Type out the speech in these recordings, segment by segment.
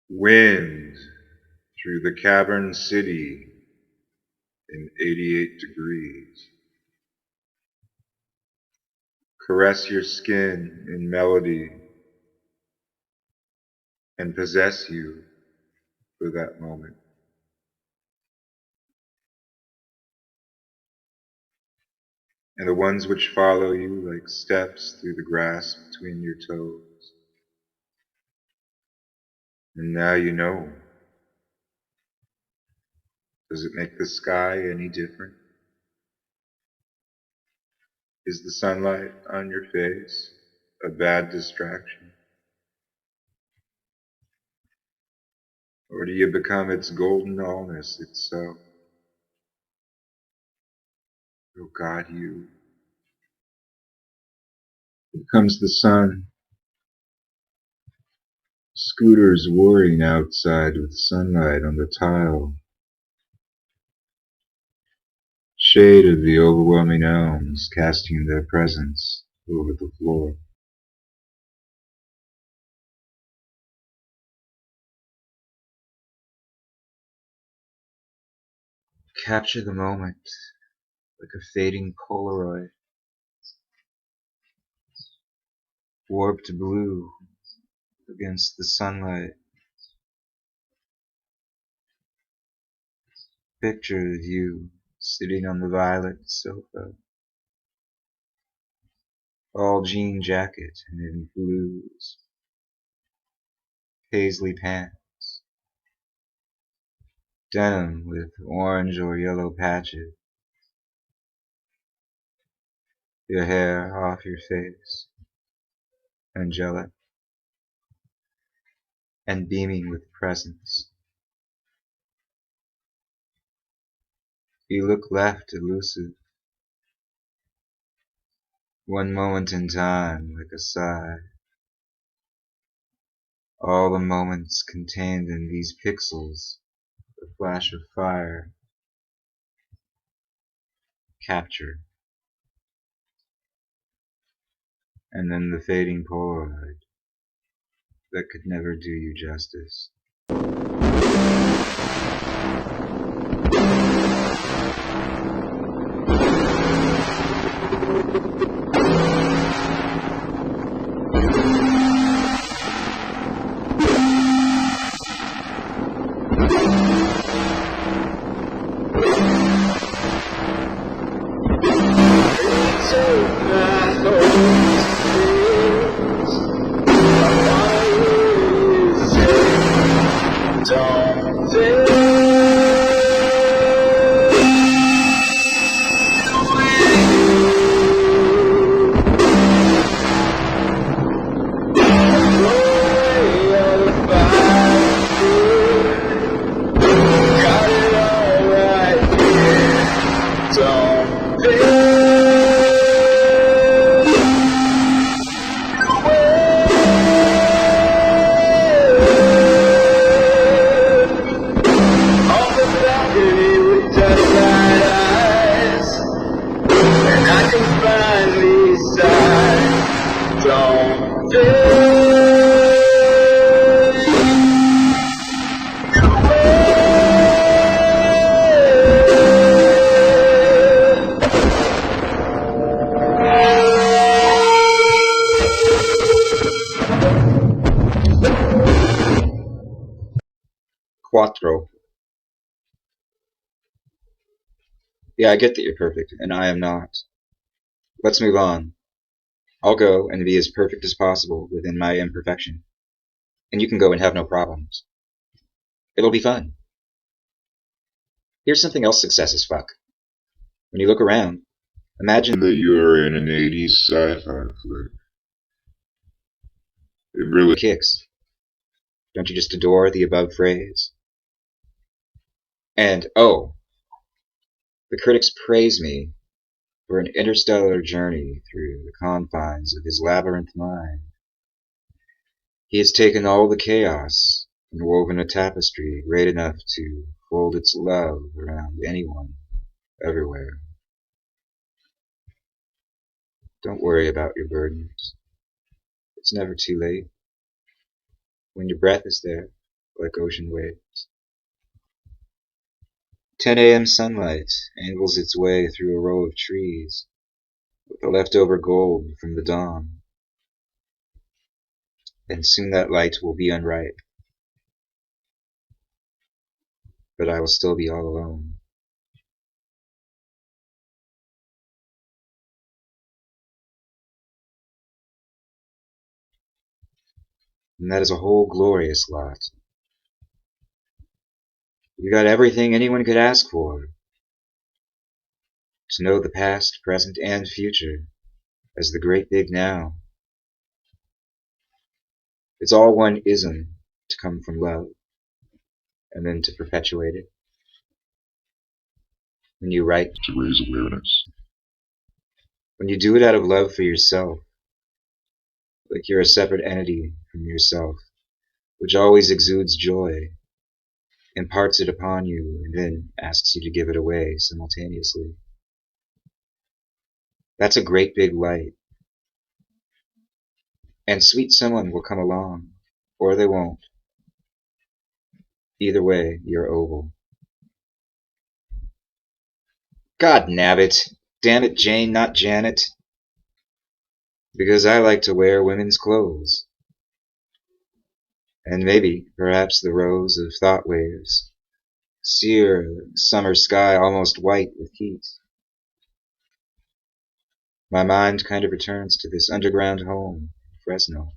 Wind through the cavern city in 88 degrees. Caress your skin in melody and possess you for that moment. And the ones which follow you like steps through the grass between your toes. And now you know. Does it make the sky any different? Is the sunlight on your face a bad distraction? Or do you become its golden allness itself? Oh God, you. Here comes the sun. Scooters whirring outside with sunlight on the tile. Shade of the overwhelming elms casting their presence over the floor. Capture the moment like a fading Polaroid. Warped blue against the sunlight. Picture of you sitting on the violet sofa. All jean jacket and in blues. Paisley pants. Denim with orange or yellow patches. Your hair off your face. Angelic. And beaming with presence. You look left elusive. One moment in time like a sigh. All the moments contained in these pixels, a flash of fire. Capture. And then the fading Polaroid that could never do you justice. Quattro. Yeah, I get that you're perfect, and I am not. Let's move on. I'll go and be as perfect as possible within my imperfection. And you can go and have no problems. It'll be fun. Here's something else success as fuck. When you look around, imagine that you're in an 80s sci-fi flick. It really kicks. Don't you just adore the above phrase? And, oh, the critics praise me for an interstellar journey through the confines of his labyrinth mind. He has taken all the chaos and woven a tapestry great enough to fold its love around anyone, everywhere. Don't worry about your burdens. It's never too late. When your breath is there, like ocean waves. 10 a.m. sunlight angles its way through a row of trees with the leftover gold from the dawn, and soon that light will be unripe, but I will still be all alone. And that is a whole glorious lot. You got everything anyone could ask for. To know the past, present, and future as the great big now. It's all one ism to come from love, and then to perpetuate it. When you write, to raise awareness. When you do it out of love for yourself, like you're a separate entity from yourself, which always exudes joy, imparts it upon you, and then asks you to give it away simultaneously. That's a great big light. And sweet someone will come along, or they won't. Either way, you're oval. God nabbit! Damn it, Jane, not Janet. Because I like to wear women's clothes. And maybe, perhaps the rows of thought waves sear the summer sky almost white with heat. My mind kind of returns to this underground home in Fresno.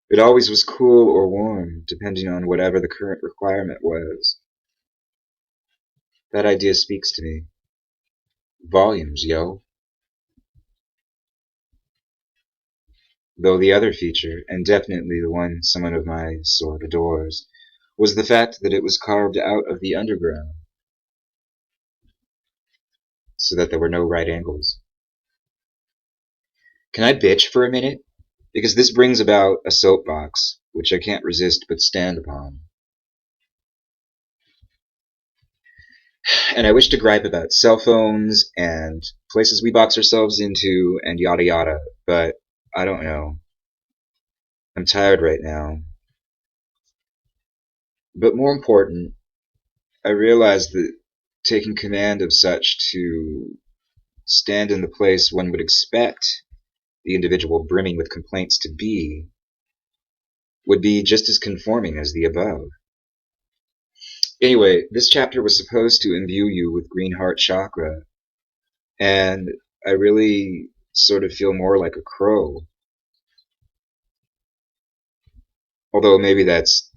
It always was cool or warm, depending on whatever the current requirement was. That idea speaks to me. Volumes, yo. Though the other feature, and definitely the one someone of my sort adores, was the fact that it was carved out of the underground, so that there were no right angles. Can I bitch for a minute? Because this brings about a soapbox, which I can't resist but stand upon. And I wish to gripe about cell phones and places we box ourselves into and yada yada, but I don't know. I'm tired right now. But more important, I realize that taking command of such to stand in the place one would expect the individual brimming with complaints to be would be just as conforming as the above. Anyway, this chapter was supposed to imbue you with green heart chakra, and I really sort of feel more like a crow. Although maybe that's,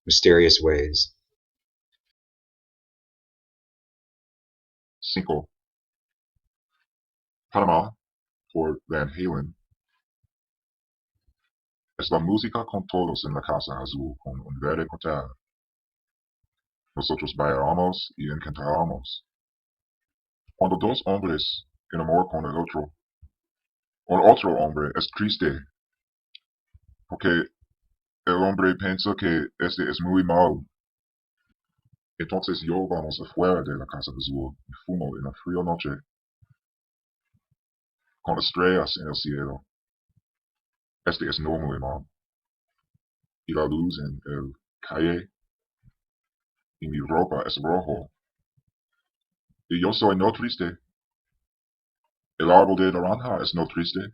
mysterious ways. Cinco. Panama, for Van Halen. Es la música con todos en la Casa Azul con un verde cortar. Nosotros bailamos y encantamos. Cuando dos hombres en amor con el otro, un otro hombre es triste, porque el hombre piensa que este es muy malo. Entonces yo vamos afuera de la Casa Azul y fumo en la fría noche, con estrellas en el cielo. Este es normal, hermano. Y la luz en el calle, y mi ropa es rojo. Y yo soy no triste. El árbol de naranja es no triste.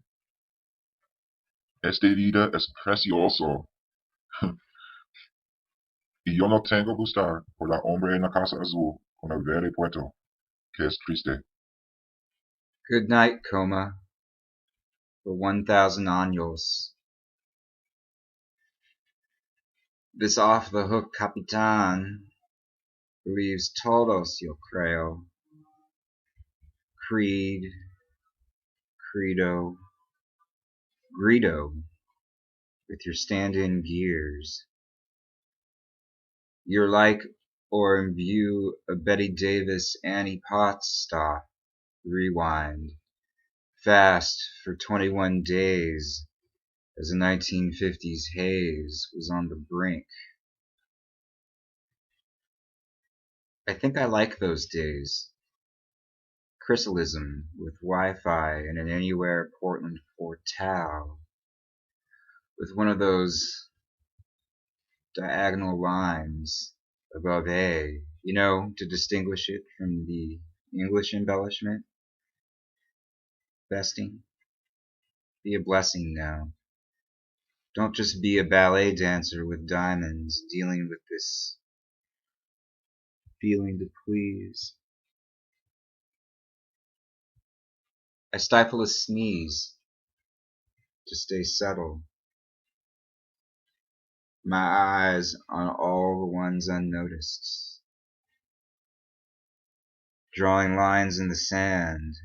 Esta vida es precioso. Y yo no tengo gustar por la hombre en la Casa Azul con el verde puerto, que es triste. Good night, coma, for 1,000 años. This off-the-hook Capitan believes todos, yo creo. Creed, credo, greedo, with your stand-in gears. You're like or imbue a Betty Davis Annie Potts stop, rewind, fast for 21 days as the 1950s haze was on the brink. I think I like those days. Chrysalism with Wi-Fi and an anywhere Portland Portal. with one of those diagonal lines above A, to distinguish it from the English embellishment. Besting, be a blessing now. Don't just be a ballet dancer with diamonds dealing with this feeling to please. I stifle a sneeze to stay subtle, my eyes on all the ones unnoticed, drawing lines in the sand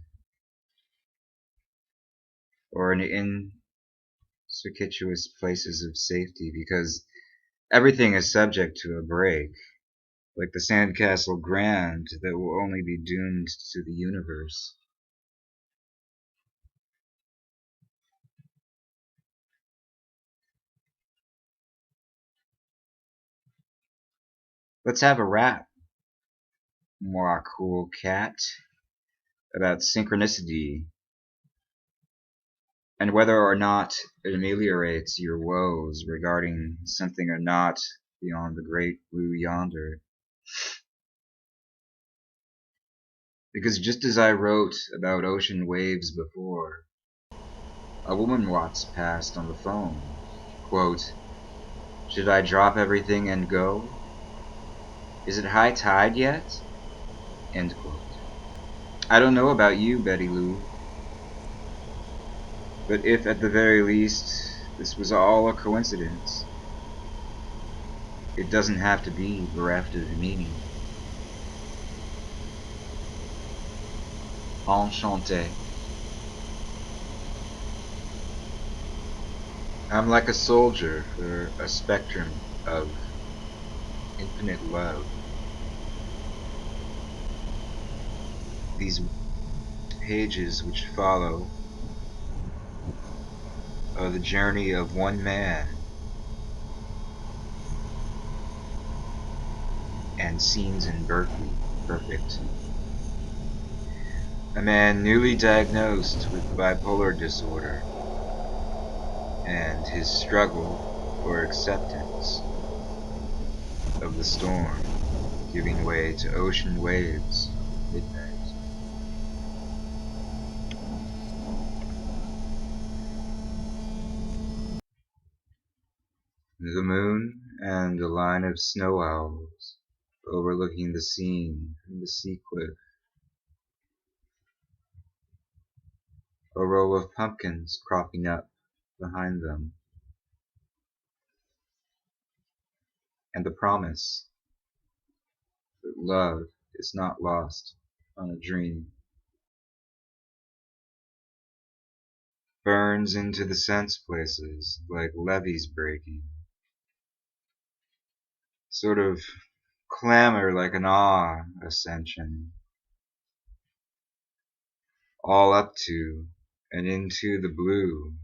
or in circuitous places of safety, because everything is subject to a break, like the sandcastle grand that will only be doomed to the universe. Let's have a rap, moi cool cat, about synchronicity and whether or not it ameliorates your woes regarding something or not beyond the great blue yonder. Because just as I wrote about ocean waves before, a woman walks past on the phone. Quote, "Should I drop everything and go? Is it high tide yet?" End quote. I don't know about you, Betty Lou, but if at the very least this was all a coincidence, it doesn't have to be bereft of meaning. Enchanté. I'm like a soldier for a spectrum of infinite love. These pages which follow are the journey of one man and scenes in Berkeley perfect. A man newly diagnosed with bipolar disorder and his struggle for acceptance of the storm giving way to ocean waves midnight. The moon and a line of snow owls overlooking the scene from the sea cliff. A row of pumpkins cropping up behind them. And the promise that love is not lost on a dream. Burns into the sense places like levees breaking. Sort of clamor like an awe ascension. All up to and into the blue,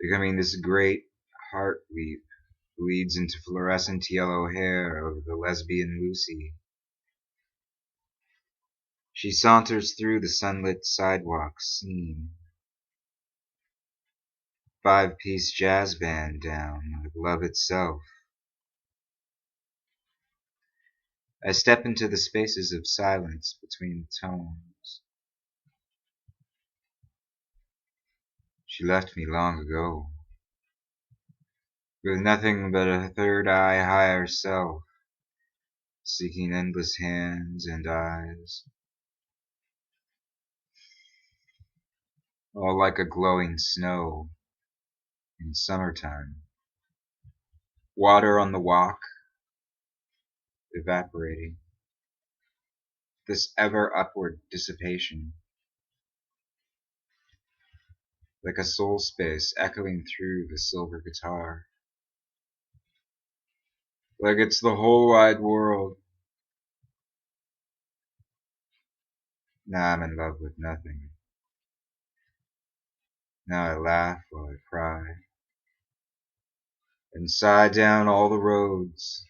becoming this great heart leap leads into fluorescent yellow hair of the lesbian Lucy. She saunters through the sunlit sidewalk scene. 5-piece jazz band down like love itself. I step into the spaces of silence between the tones. She left me long ago, with nothing but a third eye higher self, seeking endless hands and eyes, all like a glowing snow in summertime. Water on the walk, evaporating. This ever upward dissipation, like a soul space echoing through the silver guitar. Like it's the whole wide world. Now I'm in love with nothing. Now I laugh while I cry, and sigh down all the roads,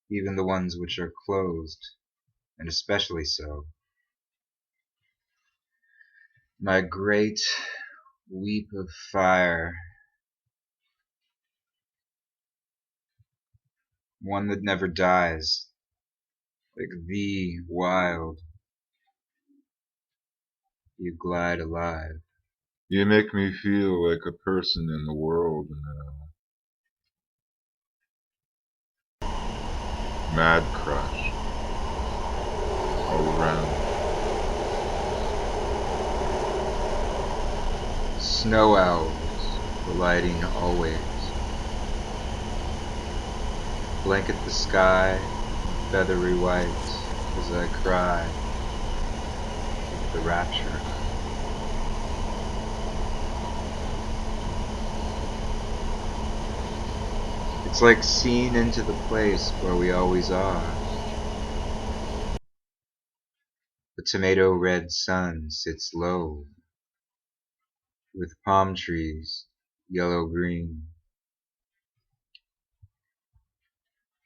even the ones which are closed, and especially so. My great weep of fire, one that never dies, like thee wild, you glide alive. You make me feel like a person in the world now. Mad crush all around. Snow owls, alighting always, blanket the sky, feathery white, as I cry, with the rapture. It's like seen into the place where we always are. The tomato red sun sits low, with palm trees, yellow-green.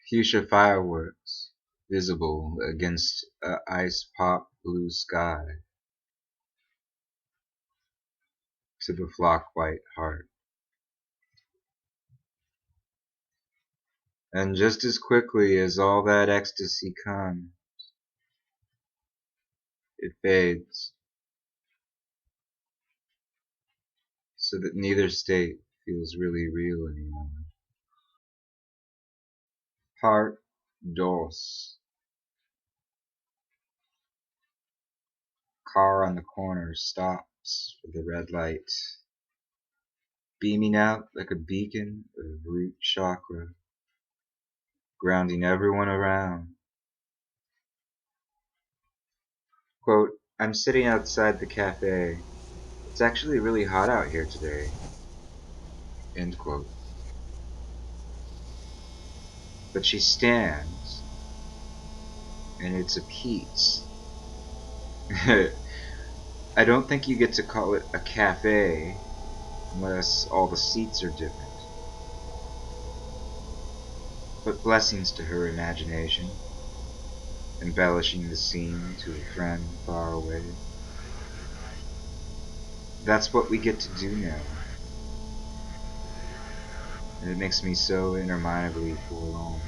Fuchsia fireworks, visible against a ice-pop blue sky, to the flock-white heart. And just as quickly as all that ecstasy comes, it fades, so that neither state feels really real anymore. Part dos. Car on the corner stops for the red light, beaming out like a beacon of root chakra, grounding everyone around. Quote, I'm sitting outside the cafe. It's actually really hot out here today. End quote. But she stands, and it's a piece. I don't think you get to call it a cafe unless all the seats are different. But blessings to her imagination, embellishing the scene to a friend far away. That's what we get to do now, and it makes me so interminably forlorn.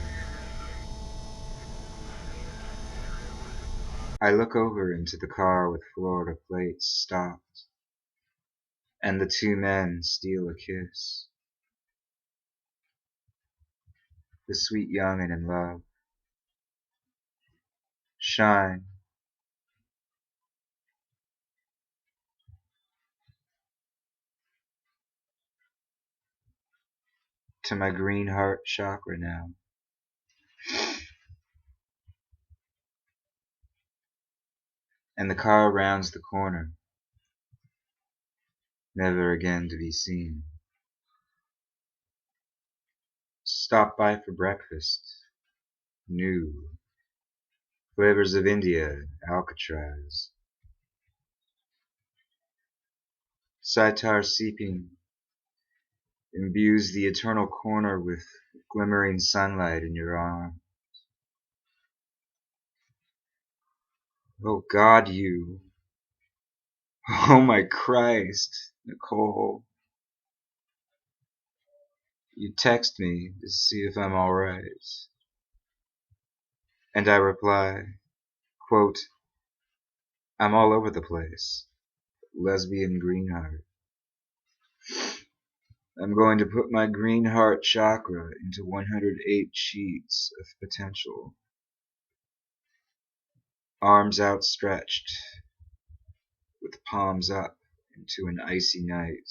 I look over into the car with Florida plates stopped, and the two men steal a kiss. The sweet young and in love. Shine. To my green heart chakra now. And the car rounds the corner, never again to be seen. Stop by for breakfast. New. Flavors of India, Alcatraz. Sitar seeping imbues the eternal corner with glimmering sunlight in your arm. Oh God, you. Oh my Christ, Nicole. You text me to see if I'm alright. And I reply, quote, I'm all over the place. Lesbian greenheart. I'm going to put my green heart chakra into 108 sheets of potential. Arms outstretched, with palms up into an icy night.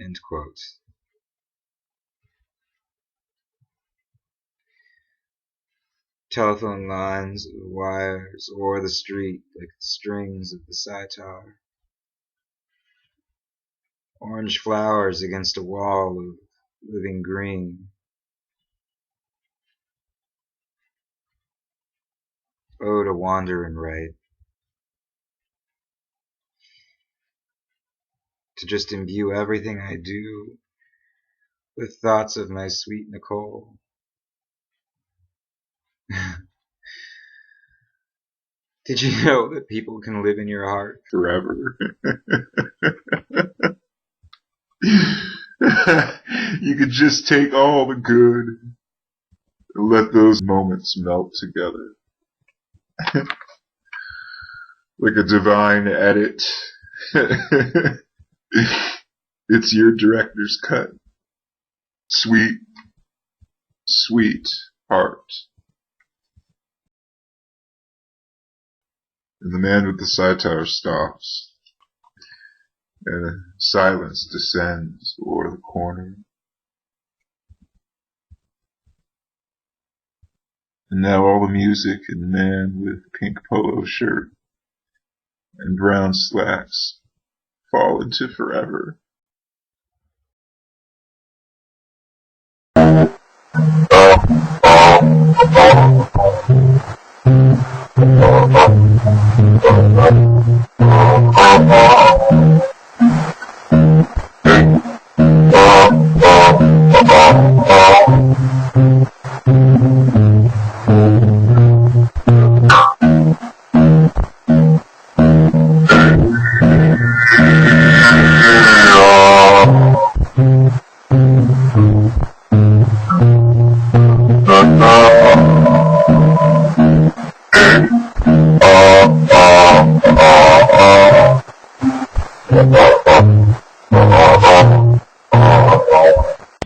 End quote. Telephone lines, wires, or the street like the strings of the sitar. Orange flowers against a wall of living green. Oh, to wander and write. To just imbue everything I do with thoughts of my sweet Nicole. Did you know that people can live in your heart forever? You could just take all the good and let those moments melt together. Like a divine edit. It's your director's cut. Sweet, sweet heart. And the man with the sitar stops, and a silence descends o'er the corner. And now all the music and the man with pink polo shirt and brown slacks fall into forever.